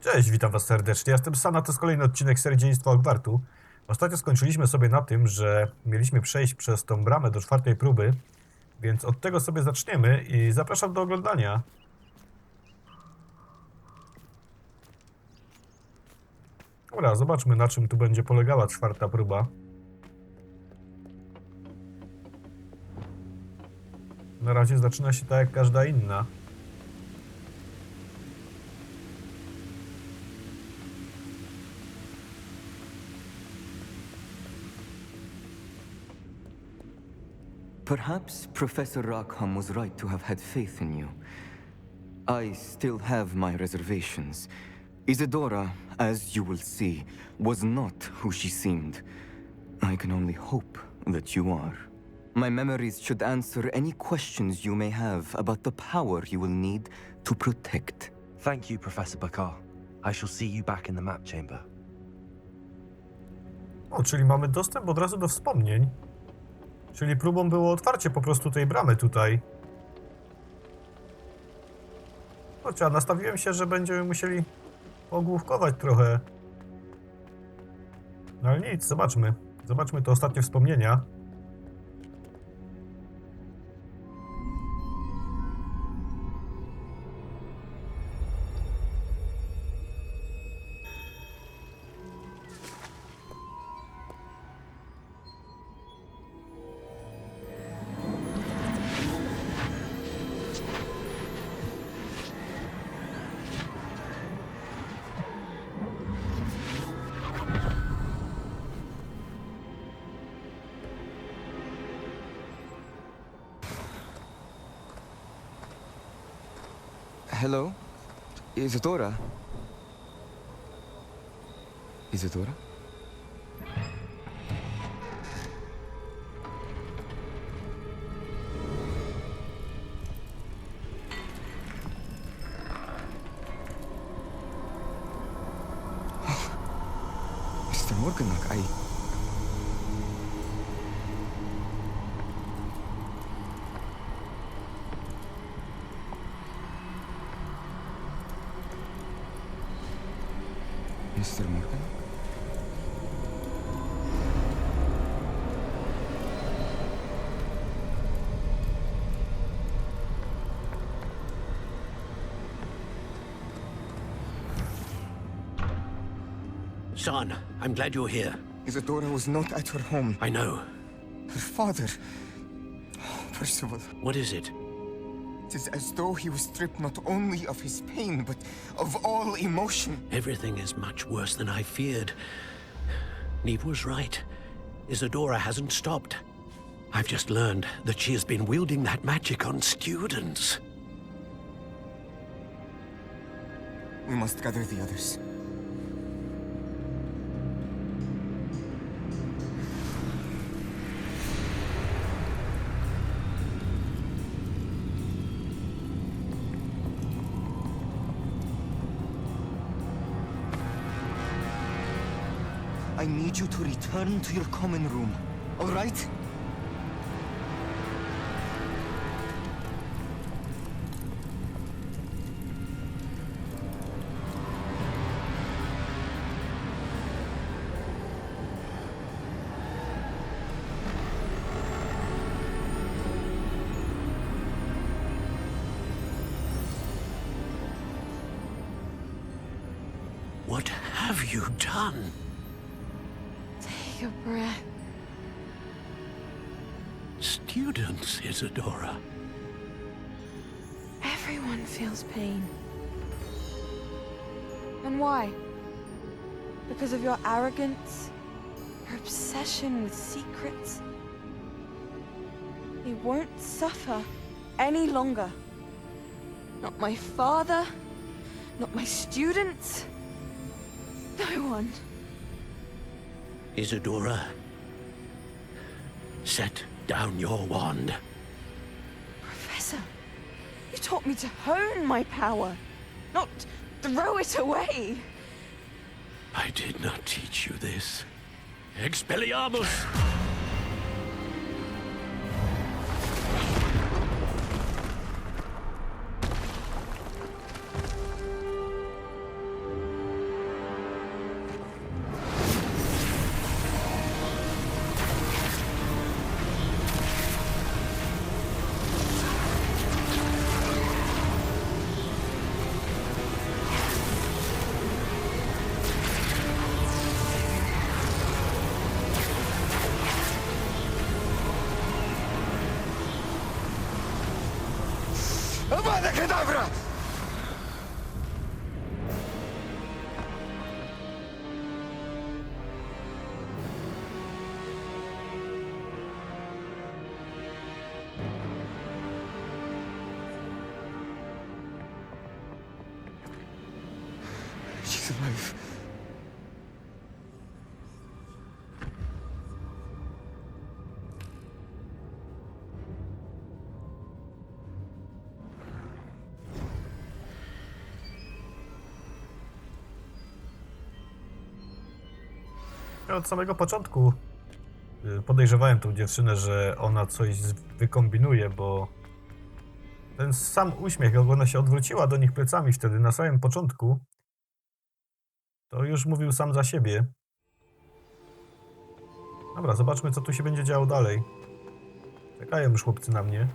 Cześć, witam was serdecznie. Ja jestem Sana, to jest kolejny odcinek serii Dziedzictwa Hogwartu. Ostatnio skończyliśmy sobie na tym, że mieliśmy przejść przez tą bramę do czwartej próby, więc od tego sobie zaczniemy i zapraszam do oglądania. Dobra, zobaczmy, na czym tu będzie polegała czwarta próba. Na razie zaczyna się tak jak każda inna. Perhaps Professor Rackham was right to have had faith in you. I still have my reservations. Isadora, as you will see, was not who she seemed. I can only hope that you are. My memories should answer any questions you may have about the power you will need to protect. Thank you, Professor Bakar. I shall see you back in the map chamber. O, czyli mamy dostęp od razu do wspomnień. Czyli próbą było otwarcie po prostu tej bramy tutaj. Chociaż nastawiłem się, że będziemy musieli pogłówkować trochę. No ale nic, zobaczmy. Zobaczmy te ostatnie wspomnienia. Hello? Isadora? Isadora? Mr. Morganach, Mr. Morgan? Son, I'm glad you're here. Isadora was not at her home. I know. Her father... Percival. What is it? It is as though he was stripped not only of his pain, but of all emotion. Everything is much worse than I feared. Neve was right. Isadora hasn't stopped. I've just learned that she has been wielding that magic on students. We must gather the others. I need you to return to your common room, all right? What have you done? Take a breath. Students, Isadora. Everyone feels pain. And why? Because of your arrogance? Your obsession with secrets? They won't suffer any longer. Not my father, not my students, no one. Isadora, set down your wand. Professor, you taught me to hone my power, not throw it away. I did not teach you this. Expelliarmus! Abracadabra! She's alive. Ja od samego początku podejrzewałem tą dziewczynę, że ona coś wykombinuje, bo ten sam uśmiech, jak ona się odwróciła do nich plecami wtedy na samym początku, to już mówił sam za siebie. Dobra, zobaczmy, co tu się będzie działo dalej. Czekają już chłopcy na mnie.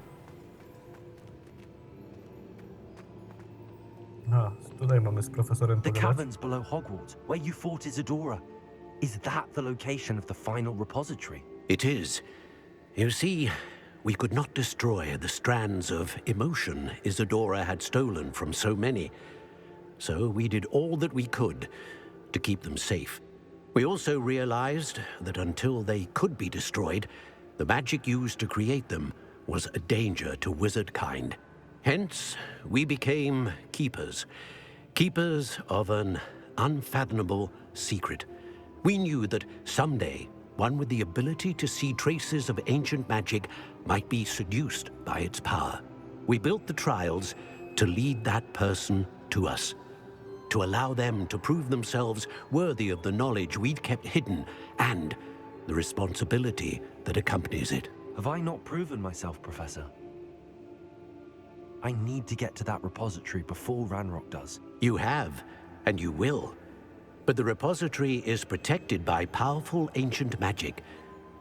A, tutaj mamy z profesorem The pogadać. caverns below Hogwarts, where you fought Isadora. Is that the location of the final repository? It is. You see, we could not destroy the strands of emotion Isadora had stolen from so many. So we did all that we could to keep them safe. We also realized that until they could be destroyed, the magic used to create them was a danger to wizard kind. Hence, we became keepers. Keepers of an unfathomable secret. We knew that someday, one with the ability to see traces of ancient magic might be seduced by its power. We built the trials to lead that person to us, to allow them to prove themselves worthy of the knowledge we'd kept hidden and the responsibility that accompanies it. Have I not proven myself, Professor? I need to get to that repository before Ranrock does. You have, and you will. But the repository is protected by powerful ancient magic.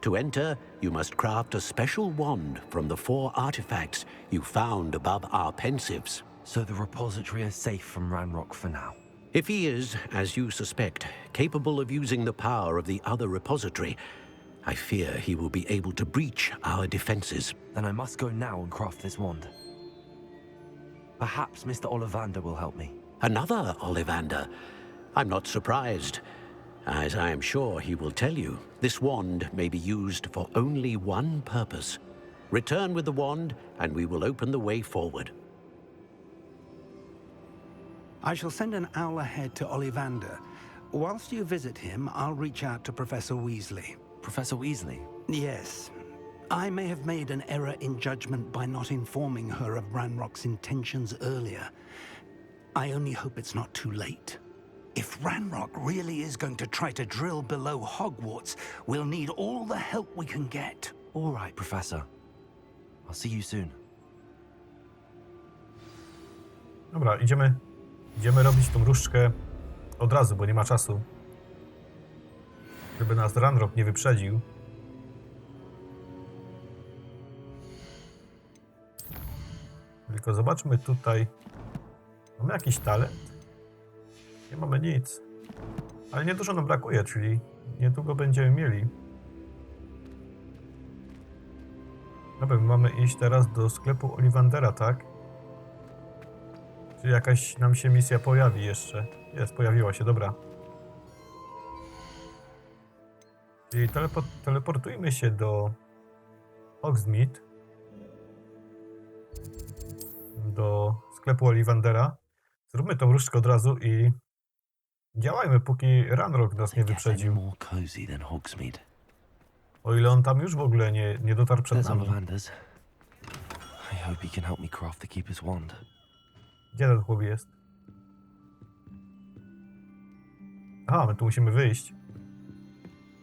To enter, you must craft a special wand from the 4 artifacts you found above our pensives. So the repository is safe from Ranrock for now. If he is, as you suspect, capable of using the power of the other repository, I fear he will be able to breach our defenses. Then I must go now and craft this wand. Perhaps Mr. Ollivander will help me. Another Ollivander? I'm not surprised. As I am sure he will tell you, this wand may be used for only one purpose. Return with the wand, and we will open the way forward. I shall send an owl ahead to Ollivander. Whilst you visit him, I'll reach out to Professor Weasley. Professor Weasley? Yes. I may have made an error in judgment by not informing her of Ranrock's intentions earlier. I only hope it's not too late. If Ranrock really is going to try to drill below Hogwarts, we'll need all the help we can get. All right, Professor. I'll see you soon. Dobra, idziemy robić tą różdżkę od razu, bo nie ma czasu. Żeby nas Ranrock nie wyprzedził. Tylko zobaczmy tutaj. Mamy jakiś talent? Nie mamy nic. Ale niedużo nam brakuje, czyli niedługo będziemy mieli. Dobra, mamy iść teraz do sklepu Ollivandera, tak? Czy jakaś nam się misja pojawi jeszcze? Jest, pojawiła się, dobra. Czyli teleportujmy się do Hogsmeade. Do sklepu Ollivandera. Zróbmy tą różdżkę od razu i działajmy, póki Ranrock nas nie wyprzedził. O ile on tam już w ogóle nie dotarł przed There's nami. Ollivander's. I hope he can help me craft the Keeper's wand. Gdzie ten chłop jest? Aha, my tu musimy wyjść.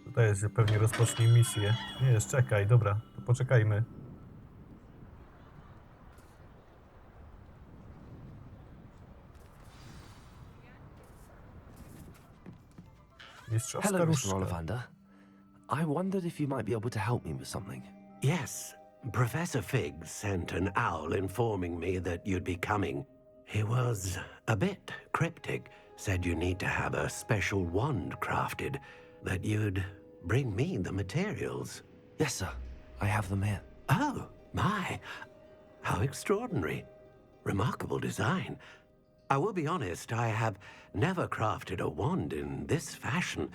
Tutaj jest, że pewnie rozpocznij misję. Nie jest, czekaj, dobra, to poczekajmy. Mistrzowska Hello, Mr. różdżka. Ollivander. I wondered if you might be able to help me with something. Yes, Professor Fig sent an owl informing me that you'd be coming. He was a bit cryptic, said you need to have a special wand crafted, that you'd bring me the materials. Yes, sir. I have them here. Oh, my, how extraordinary. Remarkable design. I will be honest, I have never crafted a wand in this fashion.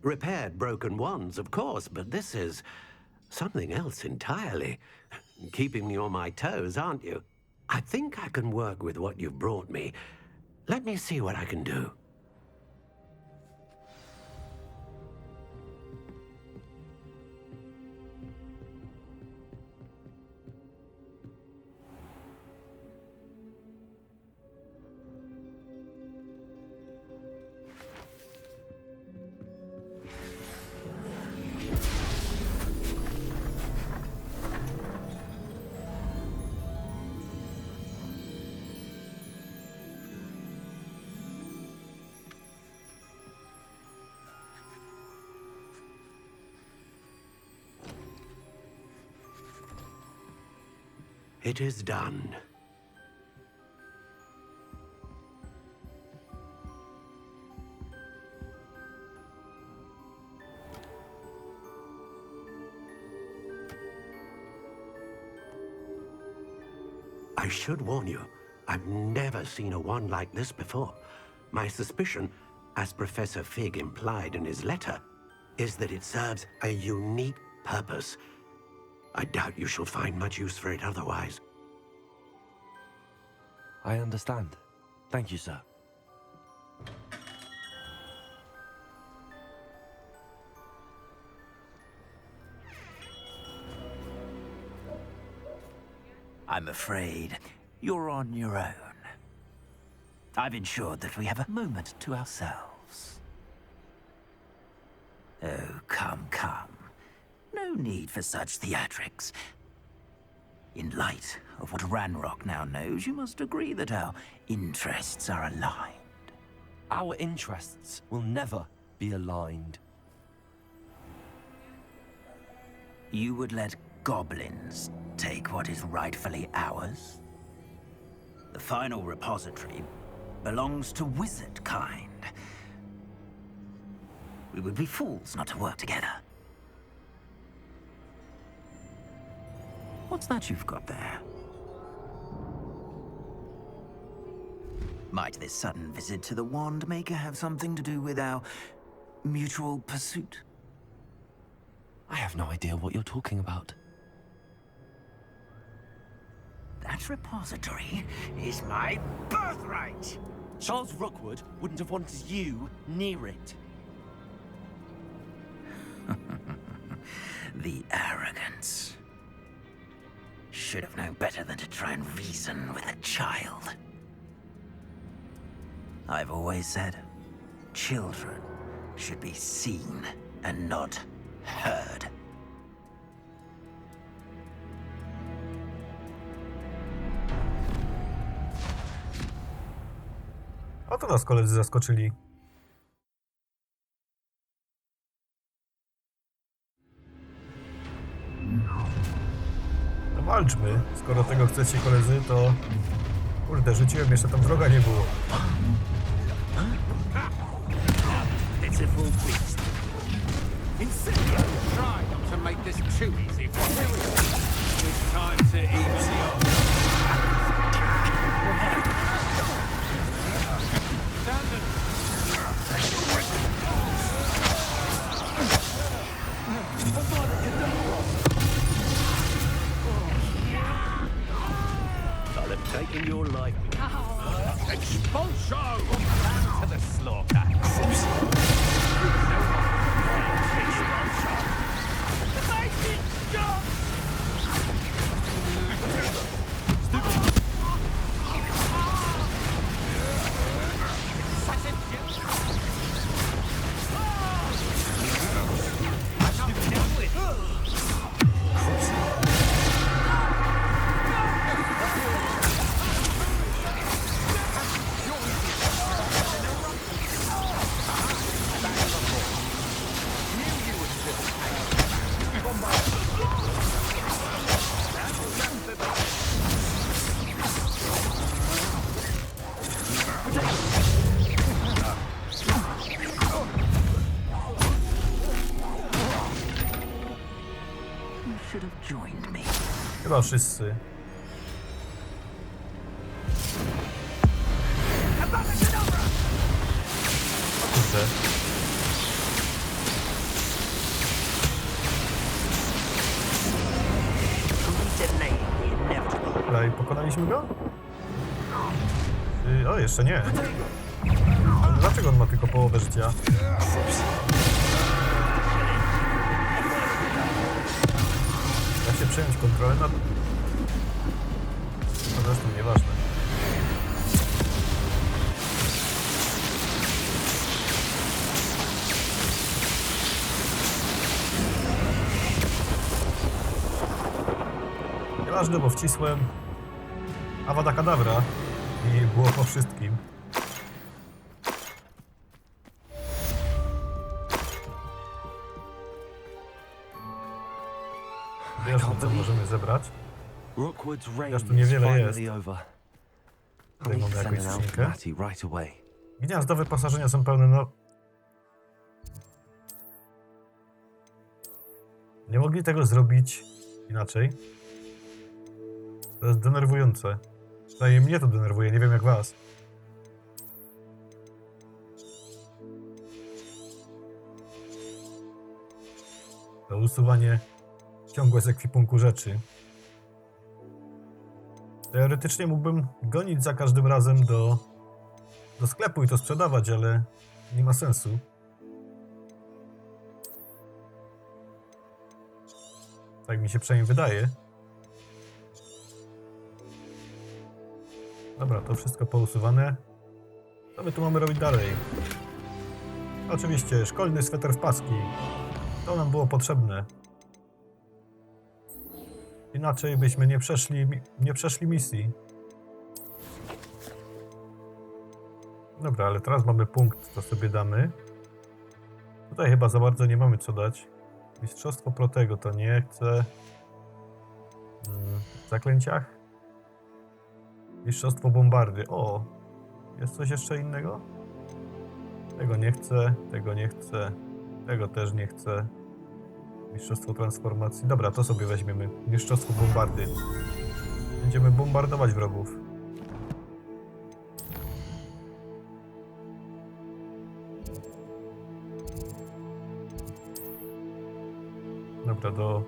Repaired broken wands, of course, but this is something else entirely. Keeping me on my toes, aren't you? I think I can work with what you've brought me. Let me see what I can do. It is done. I should warn you, I've never seen a wand like this before. My suspicion, as Professor Fig implied in his letter, is that it serves a unique purpose. I doubt you shall find much use for it otherwise. I understand. Thank you, sir. I'm afraid you're on your own. I've ensured that we have a moment to ourselves. Oh, come, come. No need for such theatrics. In light of what Ranrock now knows, you must agree that our interests are aligned. Our interests will never be aligned. You would let goblins take what is rightfully ours? The final repository belongs to wizard kind. We would be fools not to work together. What's that you've got there? Might this sudden visit to the Wand Maker have something to do with our mutual pursuit? I have no idea what you're talking about. That repository is my birthright! Charles Rookwood wouldn't have wanted you near it. The arrogance. Should have known better than to try and reason with a child. I've always said, children should be seen and not heard. A to nas koledzy zaskoczyli. No walczmy. Skoro tego chcecie, koledzy, to... Kurde, rzuciłem, jeszcze tam wroga nie było. Pitiful beast. Incendio, try not to make this too easy for me. It's time to even the odds. Standard. I'll have taken your life. Expulso! To the slaughter. You should have joined me. Chyba wszyscy. widzę. Dobra, i pokonaliśmy go? O, jeszcze nie. Ale dlaczego on ma tylko połowę życia? Da się przejąć kontrolę nad... No zresztą nieważne. Nieważne, bo wcisłem Avada Kedavra i było po wszystkim. Jasne, co możemy zebrać. Chociaż tu niewiele jest. Tutaj mamy jakąś skrzynkę. Gniazda wyposażenia są pełne, no... Nie mogli tego zrobić inaczej. To jest denerwujące. Przynajmniej mnie to denerwuje, nie wiem jak was. To usuwanie ciągłe z ekwipunku rzeczy. Teoretycznie mógłbym gonić za każdym razem do sklepu i to sprzedawać, ale nie ma sensu. Tak mi się przynajmniej wydaje. Dobra, to wszystko pousuwane. Co my tu mamy robić dalej? Oczywiście, szkolny sweter w paski. To nam było potrzebne. Inaczej byśmy nie przeszli misji. Dobra, ale teraz mamy punkt, to sobie damy. Tutaj chyba za bardzo nie mamy co dać. Mistrzostwo Protego to nie chcę. W zaklęciach? Mistrzostwo Bombardy. O! Jest coś jeszcze innego? Tego nie chcę, tego nie chcę, tego też nie chcę. Mistrzostwo Transformacji. Dobra, to sobie weźmiemy. Mistrzostwo Bombardy. Będziemy bombardować wrogów. Dobra, do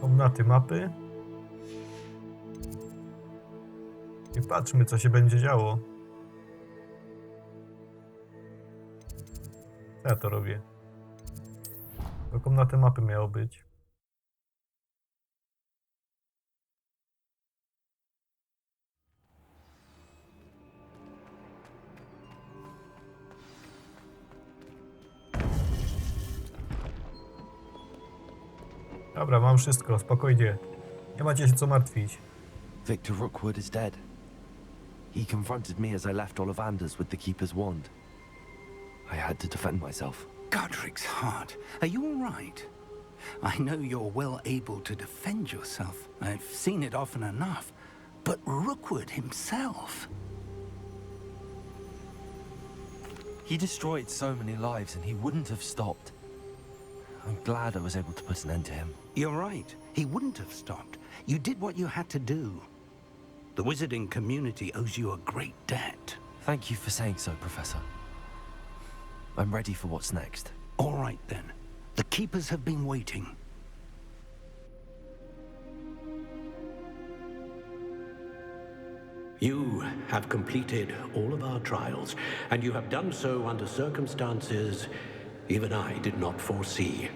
komnaty mapy. I patrzmy, co się będzie działo. Co ja to robię? Do komnaty mapy miało być. Dobra, mam wszystko, spokojnie. Nie macie się co martwić. Victor Rookwood is dead. He confronted me as I left Ollivanders with the Keeper's wand. I had to defend myself. Godric's heart, are you all right? I know you're well able to defend yourself. I've seen it often enough. But Rookwood himself... He destroyed so many lives and he wouldn't have stopped. I'm glad I was able to put an end to him. You're right. He wouldn't have stopped. You did what you had to do. The wizarding community owes you a great debt. Thank you for saying so, Professor. I'm ready for what's next. All right, then. The Keepers have been waiting. You have completed all of our trials, and you have done so under circumstances even I did not foresee.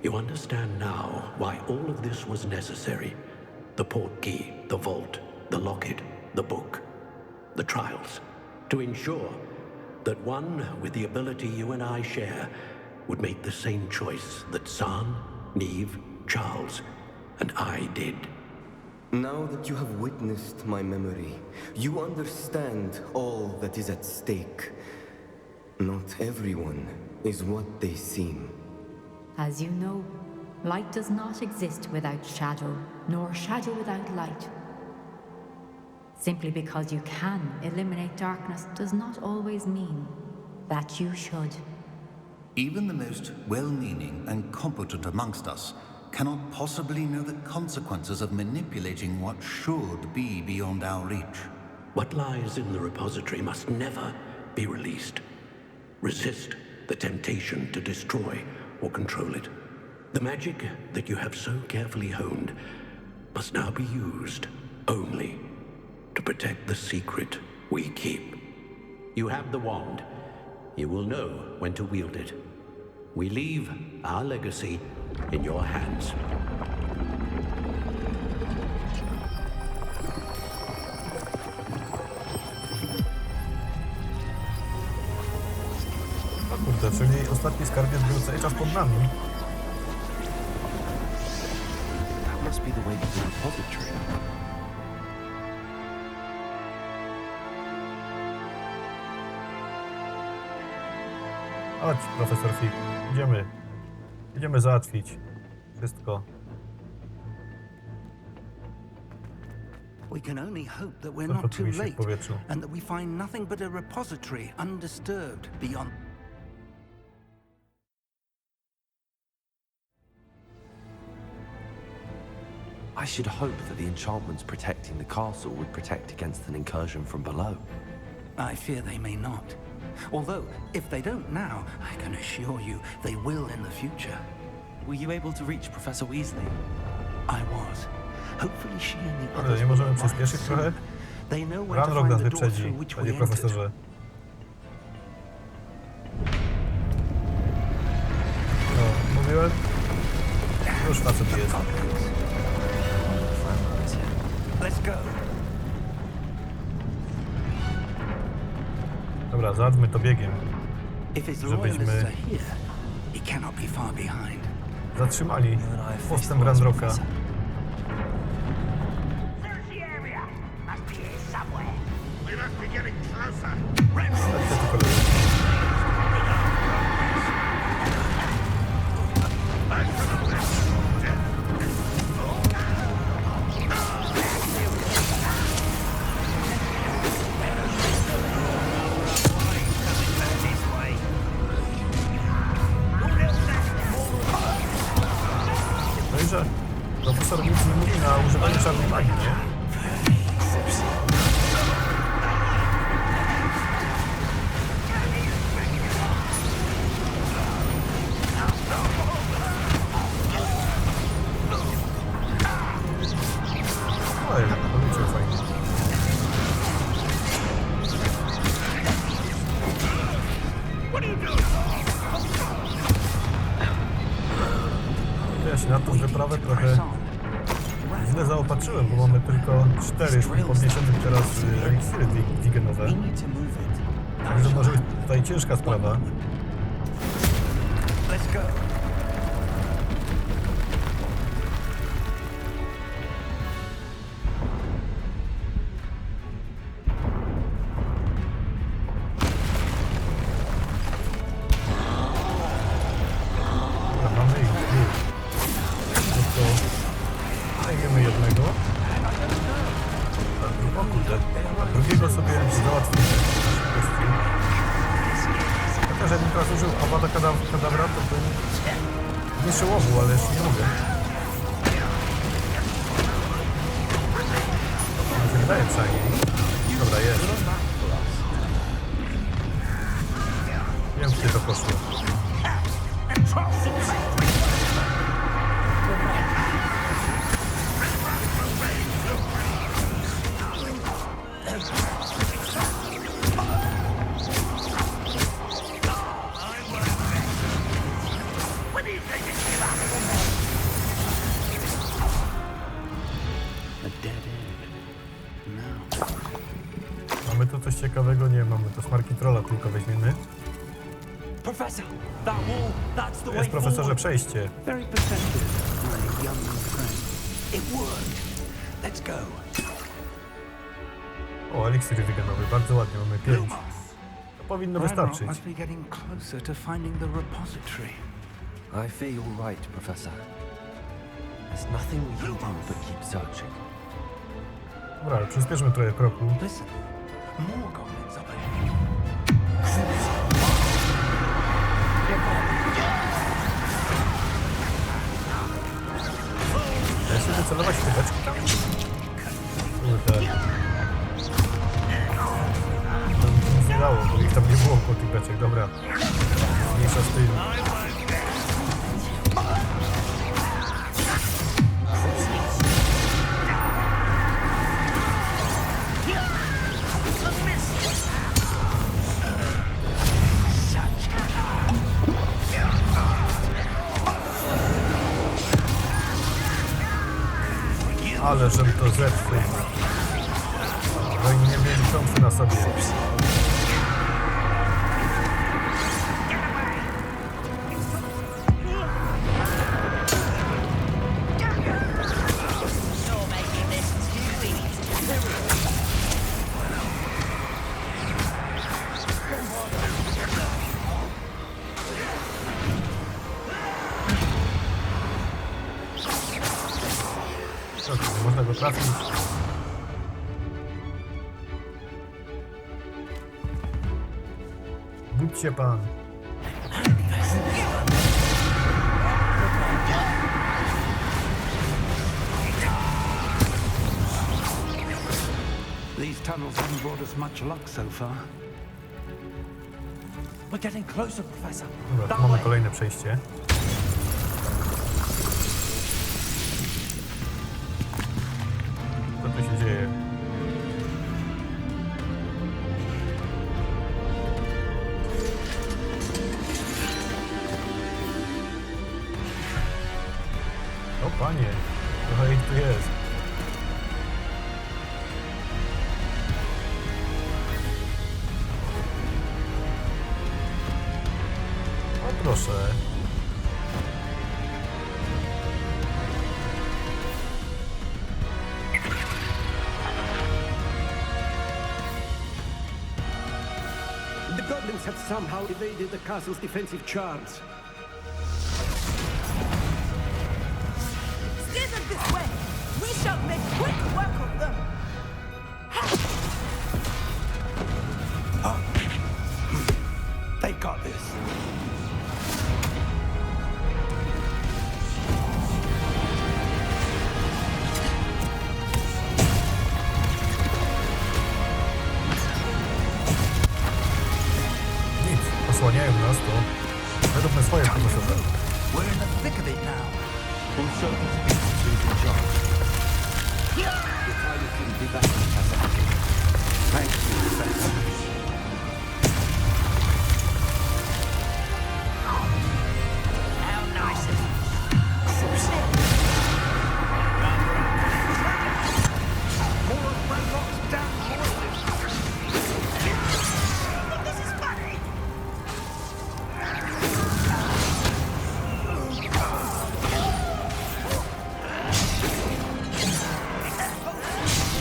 You understand now why all of this was necessary. The portkey, the vault, the locket, the book, the trials. To ensure that one with the ability you and I share would make the same choice that San, Neve, Charles, and I did. Now that you have witnessed my memory, you understand all that is at stake. Not everyone is what they seem. As you know, light does not exist without shadow, nor shadow without light. Simply because you can eliminate darkness does not always mean that you should. Even the most well-meaning and competent amongst us cannot possibly know the consequences of manipulating what should be beyond our reach. What lies in the repository must never be released. Resist, the temptation to destroy or control it. The magic that you have so carefully honed must now be used only to protect the secret we keep. You have the wand. You will know when to wield it. We leave our legacy in your hands. Kurde, czyli ostatni skarbiec był cały czas pod nami. That must be the way to the repository. Chodź, profesor Fig. Idziemy. Idziemy załatwić wszystko. We can only hope that we're Co not too toczyło się w late powietrzu? and that we find nothing but a repository undisturbed beyond. I should hope that the enchantments protecting the castle would protect against an incursion from below. I fear they may not. Although, if they don't now, I can assure you they will in the future. Were you able to reach Professor Weasley? I was. Hopefully she and the Ale others nie will możemy arrive przyspieszyć soon. trochę? They know where to Ranrok find nas the door wyprzedzi, through which we panie entered. profesorze. No, mówiłem? Już facet jest. Let's go. Dobra, załatwmy to biegiem. If his Żebyśmy loyalists are here, he cannot be far behind. zatrzymali postęp Ranroka. We must be getting closer. No i że profesor nic nie mówi na używanie czarnej magii, nie? Oj, policzył fajnie. Ja się na tą wyprawę trochę źle zaopatrzyłem, bo mamy tylko 4 podniesionych teraz eliksiry digenowe. Także może być tutaj ciężka sprawa. Let's go. Dobra, mamy ich dwóch. No to zajmiemy jednego. O kurde, a drugiego sobie załatwimy. Chociaż jakbym teraz użył Avada Kedavra, to bym nie szyłował, ale jeszcze nie mogę. Mi się wydaje przynajmniej. Dobra, jest. Wiem, gdzie to poszło. A dead end. No. Mamy tu coś ciekawego? Nie mamy. To smarki trolla tylko weźmiemy. Professor, that wall, that's the way Jest, profesorze, forward. przejście. Very perceptive, my young friend. It worked. Let's go. O, eliksiry digenowe. Bardzo ładnie. Mamy 5. To powinno Ranrock wystarczyć. must be getting closer to finding the repository. I fear you're right, Professor. There's nothing we can do but keep searching. Dobra, ale przyspieszmy trochę kroku. Listen, more goblins up ahead. Ja się wycelować w te beczki tam? Kurde. To nic nie dało, bo ich tam nie było po tych beczek. Dobra. mniejsza z tym. Ale żebym to zepsuł. No i nie mieli szansy na sobie. Nie można go trafić. Budź się pan. These tunnels haven't brought us much luck so far. We're getting closer, Professor. Dobra, tu mamy kolejne przejście. Co tu się dzieje? O panie, trochę ich tu jest. O proszę. The goblins have somehow evaded the castle's defensive charms. Steer them this way. We shall make quick work of them. They got this. Nic, osłaniają nas to. Według swoje profesorze. We're in the thick of it now. Who showed us beasts who's in charge? The time couldn't be back, Professor. Thank you, Professor. How nice of you. More of Ranrock's damn horses! This is funny.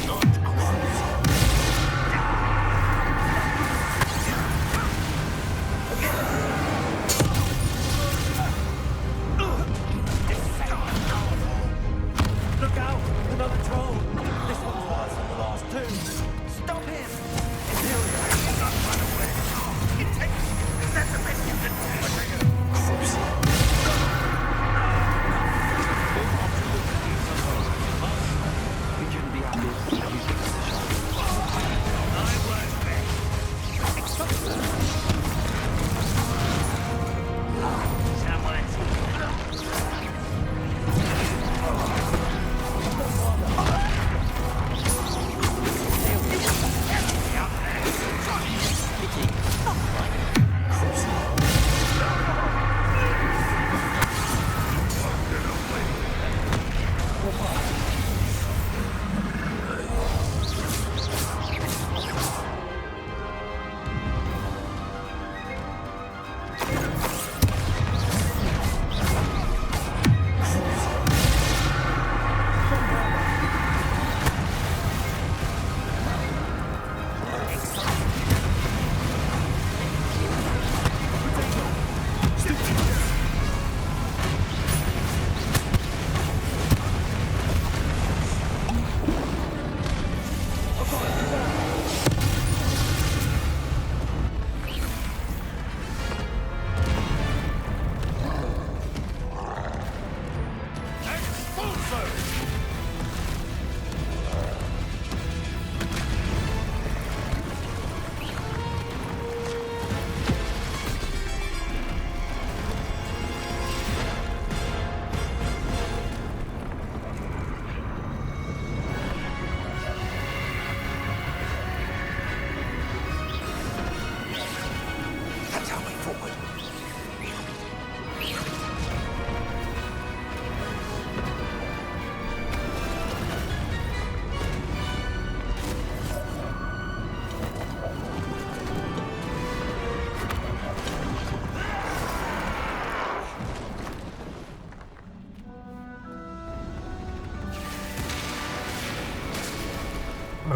Not quite.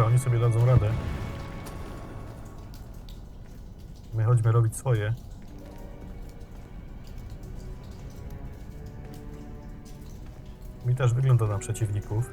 Dobra, oni sobie dadzą radę. My chodźmy robić swoje. Mi też wygląda na przeciwników.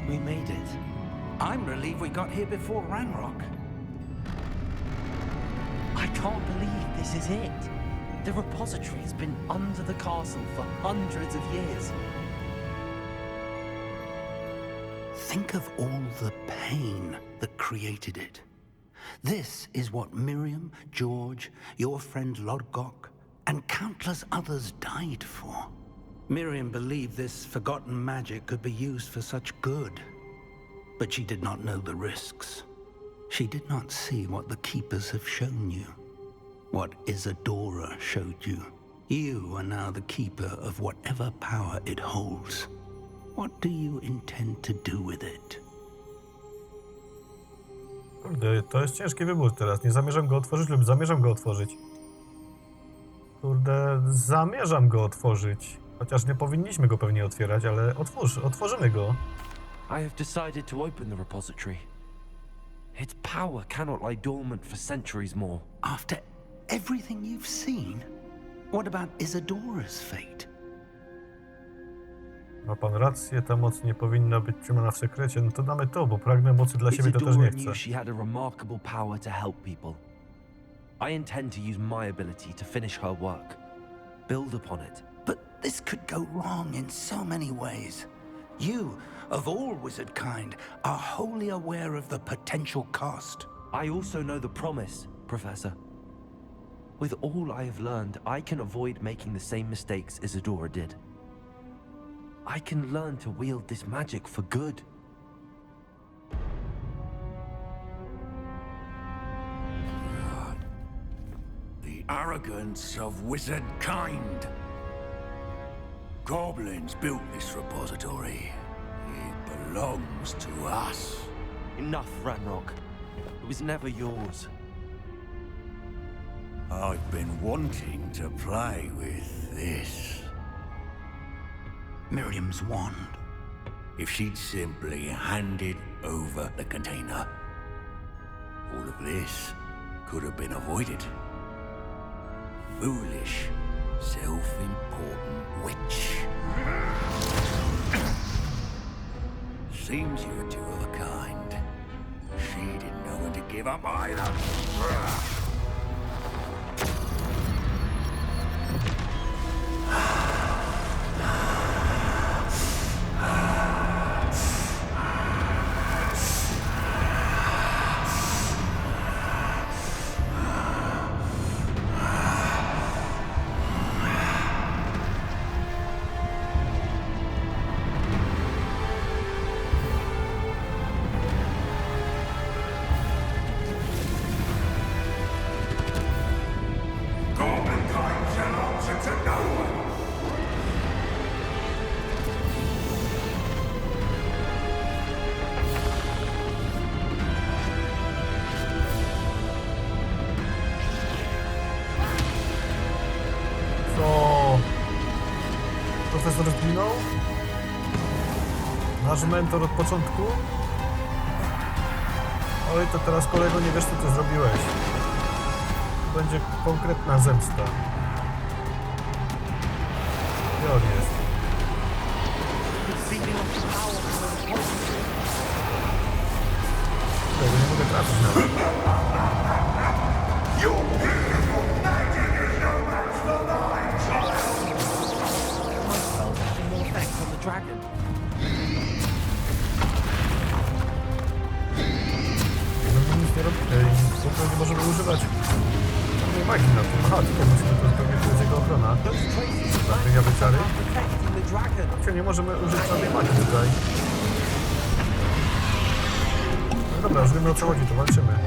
We made it. I'm relieved we got here before Ranrock. I can't believe this is it. The repository's been under the castle for hundreds of years. Think of all the pain that created it. This is what Miriam, George, your friend Lodgok, and countless others died for. Miriam believed this forgotten magic could be used for such good, but she did not know the risks. She did not see what the Keepers have shown you, what Isadora showed you. You are now the Keeper of whatever power it holds. What do you intend to do with it? Kurde, to jest ciężki wybór teraz. Nie zamierzam go otworzyć lub zamierzam go otworzyć. Kurde, zamierzam go otworzyć. Chociaż nie powinniśmy go pewnie otwierać, ale otworzymy go. I have decided to open the repository. Its power cannot lie dormant for centuries more. After everything you've seen, what about Isadora's fate? Ma pan rację, ta moc nie powinna być trzymana w sekrecie. No to damy to, bo pragnę mocy dla siebie, to też nie Isadora chcę. knew she had a remarkable power to help people. I intend to use my ability to finish her work. Build upon it. But this could go wrong in so many ways. You, of all wizard kind, are wholly aware of the potential cost. I also know the promise, Professor. With all I have learned, I can avoid making the same mistakes Isadora did. I can learn to wield this magic for good. The arrogance of wizard kind. Goblins built this repository. It belongs to us. Enough, Ranrock. It was never yours. I've been wanting to play with this. Miriam's wand. If she'd simply handed over the container, all of this could have been avoided. Foolish, self-important witch. Seems you're two of a kind. She didn't know when to give up either. Profesor zginął? Nasz mentor od początku? Oj, to teraz kolego nie wiesz, co ty zrobiłeś. To będzie konkretna zemsta. Gdzie on jest? Tego nie mogę trafić nawet. No nic nie robimy i w ogóle nie możemy używać żadnej magii na tym. Aha, tutaj musimy to zupełnie, to jest jego ochrona. Zaklenia wyczary. Nie możemy użyć żadnej magii tutaj. No dobra, już wiemy, o co chodzi, to walczymy.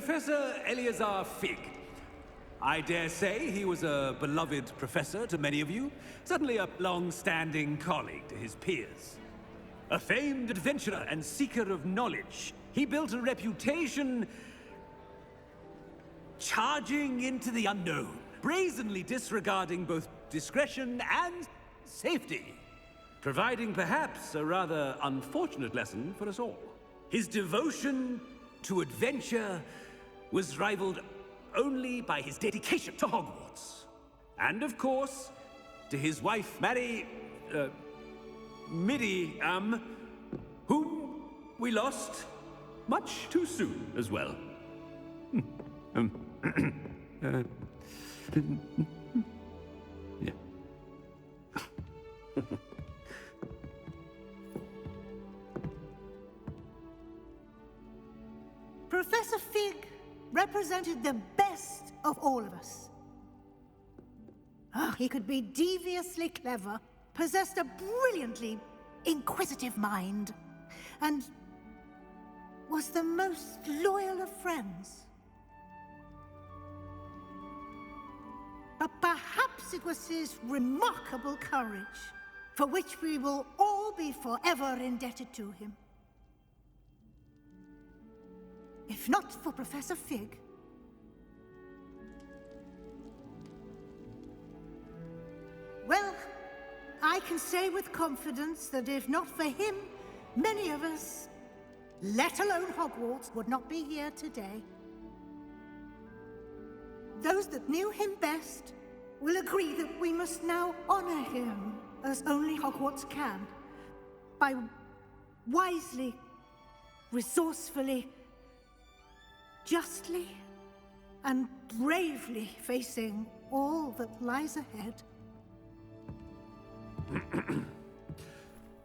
Professor Eleazar Fig. I dare say he was a beloved professor to many of you, certainly a long-standing colleague to his peers. A famed adventurer and seeker of knowledge, he built a reputation charging into the unknown, brazenly disregarding both discretion and safety, providing perhaps a rather unfortunate lesson for us all. His devotion to adventure was rivaled only by his dedication to Hogwarts. And of course, to his wife, Miriam, whom we lost much too soon as well. Yeah. Professor Fig represented the best of all of us. He could be deviously clever, possessed a brilliantly inquisitive mind, and was the most loyal of friends. But perhaps it was his remarkable courage, for which we will all be forever indebted to him. If not for Professor Fig, well, I can say with confidence that if not for him, many of us, let alone Hogwarts, would not be here today. Those that knew him best will agree that we must now honor him as only Hogwarts can, by wisely, resourcefully, justly, and bravely facing all that lies ahead.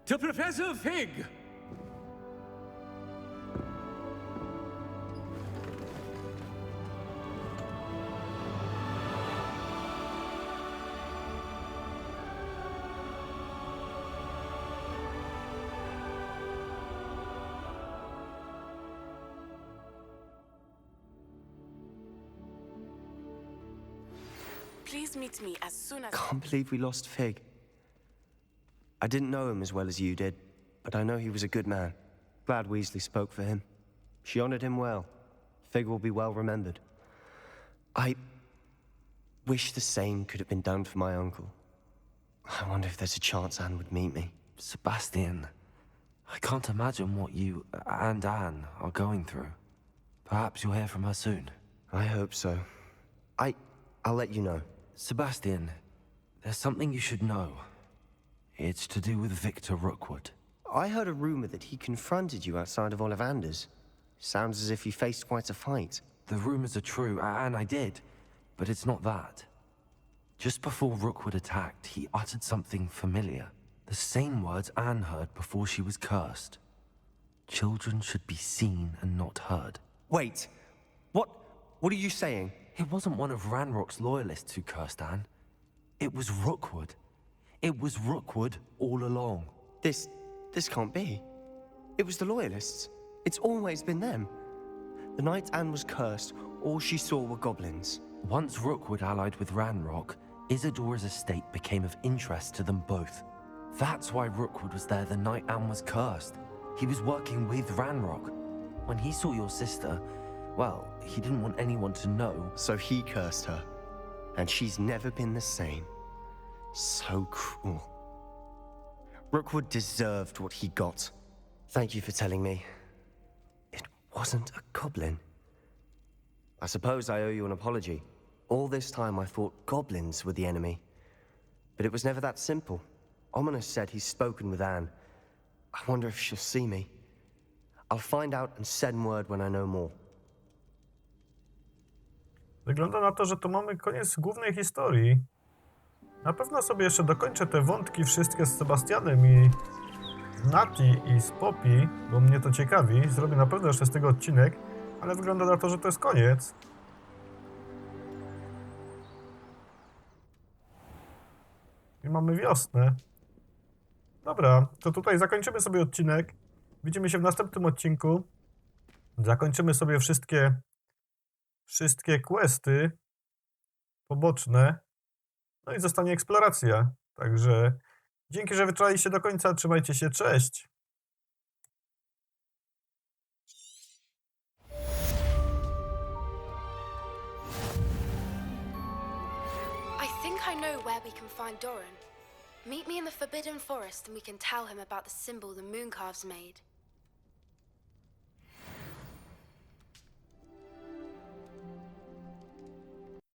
To Professor Fig! Please meet me as soon as... Can't believe we lost Fig. I didn't know him as well as you did, but I know he was a good man. Glad Weasley spoke for him. She honored him well. Fig will be well remembered. I wish the same could have been done for my uncle. I wonder if there's a chance Anne would meet me. Sebastian, I can't imagine what you and Anne are going through. Perhaps you'll hear from her soon. I hope so. I'll let you know. Sebastian, there's something you should know. It's to do with Victor Rookwood. I heard a rumor that he confronted you outside of Ollivander's. Sounds as if you faced quite a fight. The rumors are true, and I did, but it's not that. Just before Rookwood attacked, he uttered something familiar. The same words Anne heard before she was cursed. Children should be seen and not heard. Wait, what are you saying? It wasn't one of Ranrock's loyalists who cursed Anne. It was Rookwood. It was Rookwood all along. This can't be. It was the Loyalists. It's always been them. The night Anne was cursed, all she saw were goblins. Once Rookwood allied with Ranrock, Isadora's estate became of interest to them both. That's why Rookwood was there the night Anne was cursed. He was working with Ranrock. When he saw your sister, well, he didn't want anyone to know. So he cursed her. And she's never been the same. So cruel. Rookwood deserved what he got. Thank you for telling me. It wasn't a goblin. I suppose I owe you an apology. All this time I thought goblins were the enemy. But it was never that simple. Ominous said he's spoken with Anne. I wonder if she'll see me. I'll find out and send word when I know more. Wygląda na to, że to mamy koniec głównej historii. Na pewno sobie jeszcze dokończę te wątki wszystkie z Sebastianem i z Nati i z Poppy, bo mnie to ciekawi. Zrobię na pewno jeszcze z tego odcinek, ale wygląda na to, że to jest koniec. I mamy wiosnę. Dobra, to tutaj zakończymy sobie odcinek. Widzimy się w następnym odcinku. Zakończymy sobie wszystkie wszystkie questy poboczne. No i zostanie eksploracja. Także dzięki, że wytrwaliście do końca. Trzymajcie się, cześć! I think I know where we can find Doran. Meet me in the Forbidden Forest and we can tell him about the symbol the Mooncalves made.